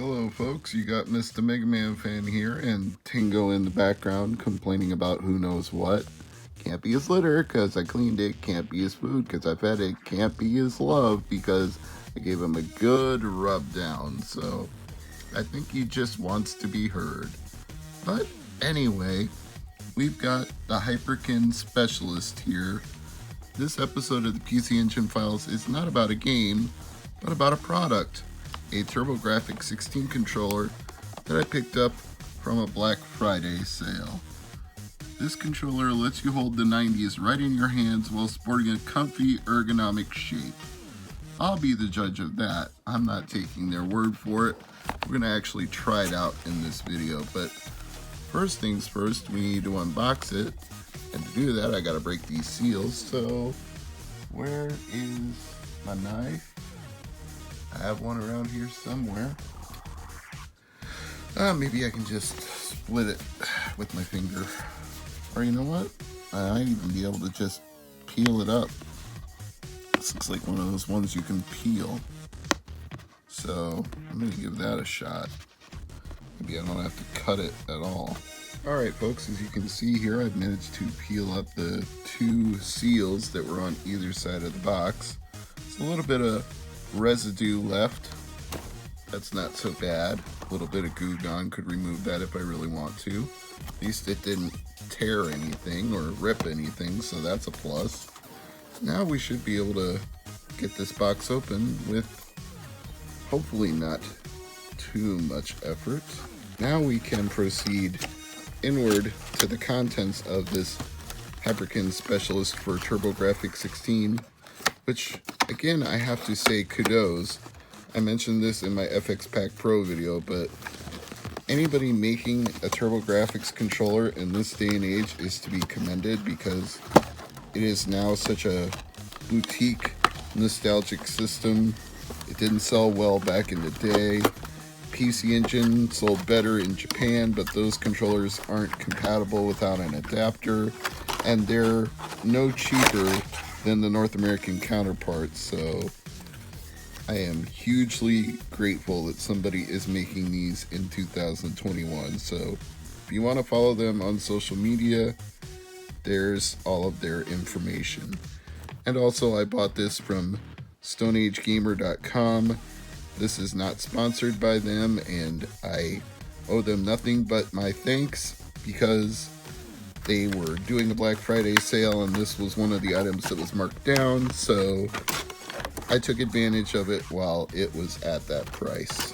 Hello folks, you got Mr. MegaManFan here and Tingo in the background complaining about who knows what. Can't be his litter because I cleaned it, can't be his food because I fed it, can't be his love because I gave him a good rub down, so I think he just wants to be heard. But anyway, we've got the Hyperkin specialist here. This episode of the PC Engine Files is not about a game, but about a product. A TurboGrafx 16 controller that I picked up from a Black Friday sale. This controller lets you hold the 90s right in your hands while sporting a comfy, ergonomic shape. I'll be the judge of that. I'm not taking their word for it. We're going to actually try it out in this video, but first things first, we need to unbox it. And to do that, I got to break these seals. So, where is my knife? I have one around here somewhere. Maybe I can just split it with my finger. Or you know what? I might even be able to just peel it up. This looks like one of those ones you can peel. So I'm going to give that a shot. Maybe I don't have to cut it at all. Alright folks, as you can see here, I've managed to peel up the two seals that were on either side of the box. It's a little bit of residue left. That's not so bad. A little bit of Goo Gone could remove that if I really want to. At least it didn't tear anything or rip anything, so that's a plus. Now we should be able to get this box open with hopefully not too much effort. Now we can proceed inward to the contents of this Hyperkin Specialist for TurboGrafx 16, which again I have to say kudos. I mentioned this in my FX Pack Pro video, but anybody making a TurboGrafx controller in this day and age is to be commended because it is now such a boutique, nostalgic system. It didn't sell well back in the day. PC Engine sold better in Japan, but those controllers aren't compatible without an adapter, and they're no cheaper than the North American counterparts, so I am hugely grateful that somebody is making these in 2021. So if you want to follow them on social media, there's all of their information. And also I bought this from StoneAgeGamer.com. This is not sponsored by them, and I owe them nothing but my thanks because they were doing a Black Friday sale and this was one of the items that was marked down, so I took advantage of it while it was at that price.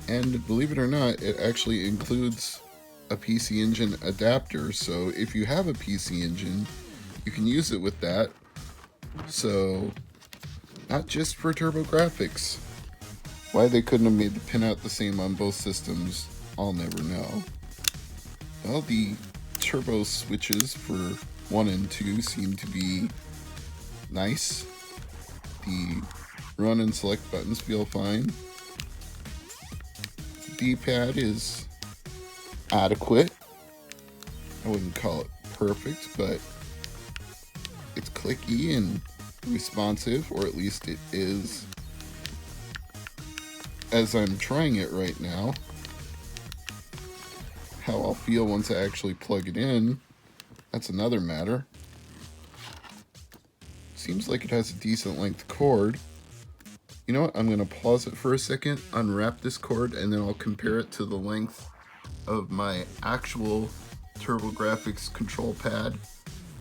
And believe it or not, it actually includes a PC Engine adapter, so if you have a PC Engine, you can use it with that. So not just for TurboGrafx. Why they couldn't have made the pinout the same on both systems, I'll never know. Well, the turbo switches for 1 and 2 seem to be nice. The run and select buttons feel fine. The D-pad is adequate. I wouldn't call it perfect, but it's clicky and responsive, or at least it is as I'm trying it right now. How I'll feel once I actually plug it in, that's another matter. Seems like it has a decent length cord. You know what, I'm going to pause it for a second, unwrap this cord, and then I'll compare it to the length of my actual TurboGrafx control pad.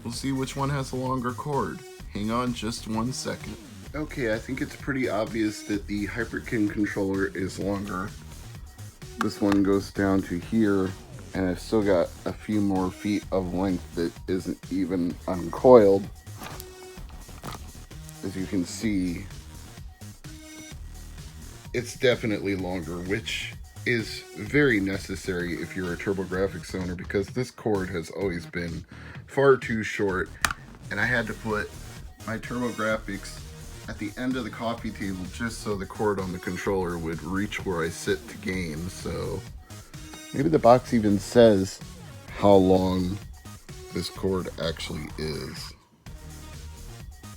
We'll see which one has a longer cord. Hang on just 1 second. Okay, I think it's pretty obvious that the Hyperkin controller is longer. This one goes down to here, and I've still got a few more feet of length that isn't even uncoiled. As you can see, it's definitely longer, which is very necessary if you're a TurboGrafx owner, because this cord has always been far too short, and I had to put my TurboGrafx at the end of the coffee table just so the cord on the controller would reach where I sit to game. So maybe the box even says how long this cord actually is.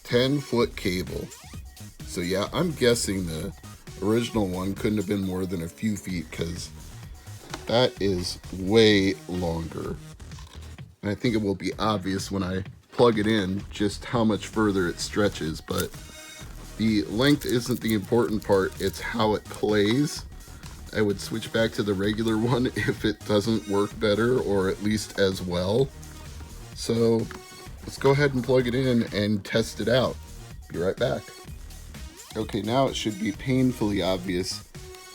10-foot cable. So yeah, I'm guessing the original one couldn't have been more than a few feet, because that is way longer. And I think it will be obvious when I plug it in just how much further it stretches, but the length isn't the important part, it's how it plays. I would switch back to the regular one if it doesn't work better, or at least as well. So let's go ahead and plug it in and test it out. Be right back. Okay, now it should be painfully obvious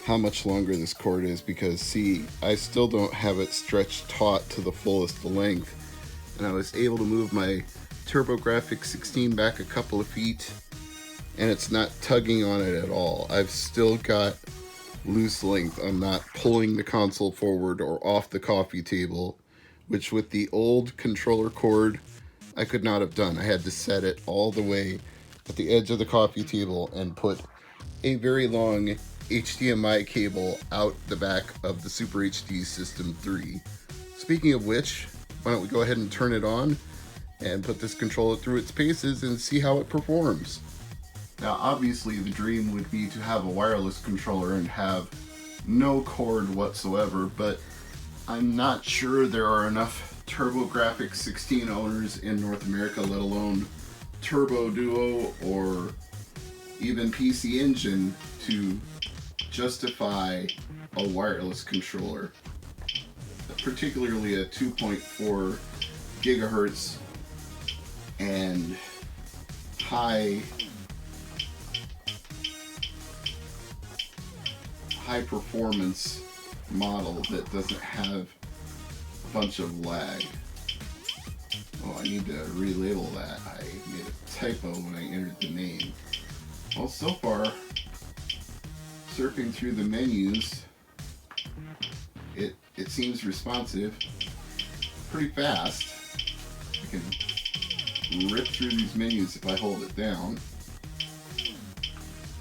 how much longer this cord is, because see, I still don't have it stretched taut to the fullest length, and I was able to move my TurboGrafx 16 back a couple of feet, and it's not tugging on it at all. I've still got loose length. I'm not pulling the console forward or off the coffee table, which with the old controller cord I could not have done. I had to set it all the way at the edge of the coffee table and put a very long HDMI cable out the back of the Super HD System 3. Speaking of which, why don't we go ahead and turn it on and put this controller through its paces and see how it performs. Now obviously the dream would be to have a wireless controller and have no cord whatsoever, but I'm not sure there are enough TurboGrafx 16 owners in North America, let alone Turbo Duo or even PC Engine, to justify a wireless controller, particularly a 2.4 gigahertz and high performance model that doesn't have a bunch of lag. Oh, I need to relabel that. I made a typo when I entered the name. Well, so far, surfing through the menus, it seems responsive, pretty fast. I can rip through these menus if I hold it down.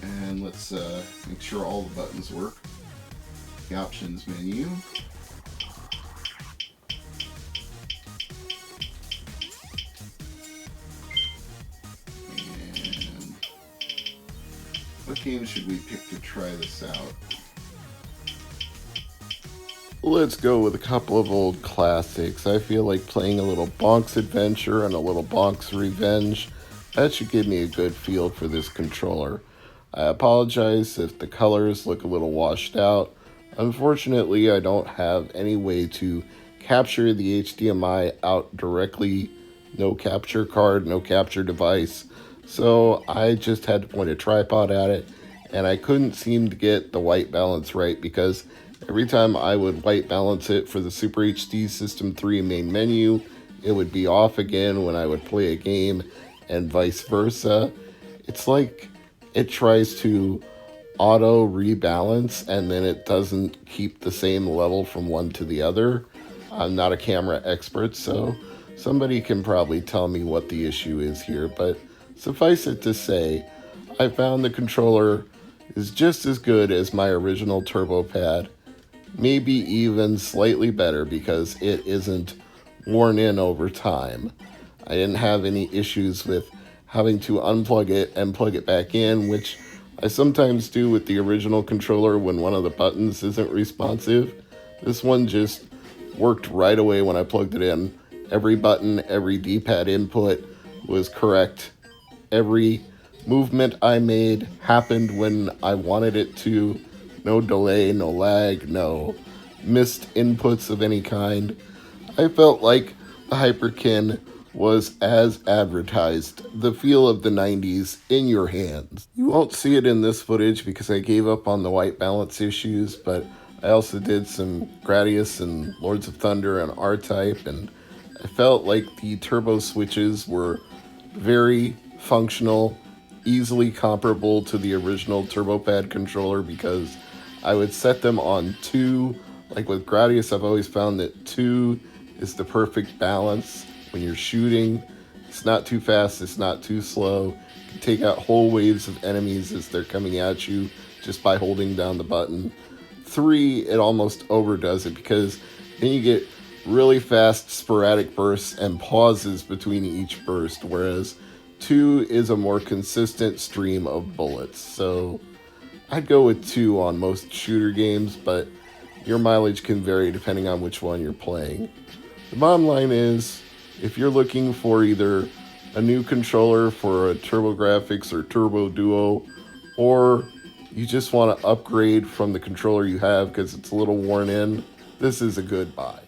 And let's make sure all the buttons work. The options menu. And what game should we pick to try this out? Let's go with a couple of old classics. I feel like playing a little Bonk's Adventure and a little Bonk's Revenge. That should give me a good feel for this controller. I apologize if the colors look a little washed out. Unfortunately, I don't have any way to capture the HDMI out directly. No capture card, no capture device. So I just had to point a tripod at it, and I couldn't seem to get the white balance right, because every time I would white balance it for the Super HD System 3 main menu, it would be off again when I would play a game, and vice versa. It's like it tries to auto rebalance and then it doesn't keep the same level from one to the other. I'm not a camera expert, so somebody can probably tell me what the issue is here, but suffice it to say, I found the controller is just as good as my original TurboPad, maybe even slightly better because it isn't worn in over time. I didn't have any issues with having to unplug it and plug it back in, which I sometimes do with the original controller when one of the buttons isn't responsive. This one just worked right away when I plugged it in. Every button, every D-pad input was correct. Every movement I made happened when I wanted it to. No delay, no lag, no missed inputs of any kind. I felt like the Hyperkin was as advertised, the feel of the 90s in your hands. You won't see it in this footage because I gave up on the white balance issues, but I also did some Gradius and Lords of Thunder and R-Type, and I felt like the turbo switches were very functional, easily comparable to the original TurboPad controller, because I would set them on 2. Like with Gradius, I've always found that 2 is the perfect balance. When you're shooting, it's not too fast, it's not too slow. You can take out whole waves of enemies as they're coming at you just by holding down the button. 3, it almost overdoes it, because then you get really fast sporadic bursts and pauses between each burst, whereas 2 is a more consistent stream of bullets. So I'd go with 2 on most shooter games, but your mileage can vary depending on which one you're playing. The bottom line is, if you're looking for either a new controller for a TurboGrafx or Turbo Duo, or you just want to upgrade from the controller you have because it's a little worn in, this is a good buy.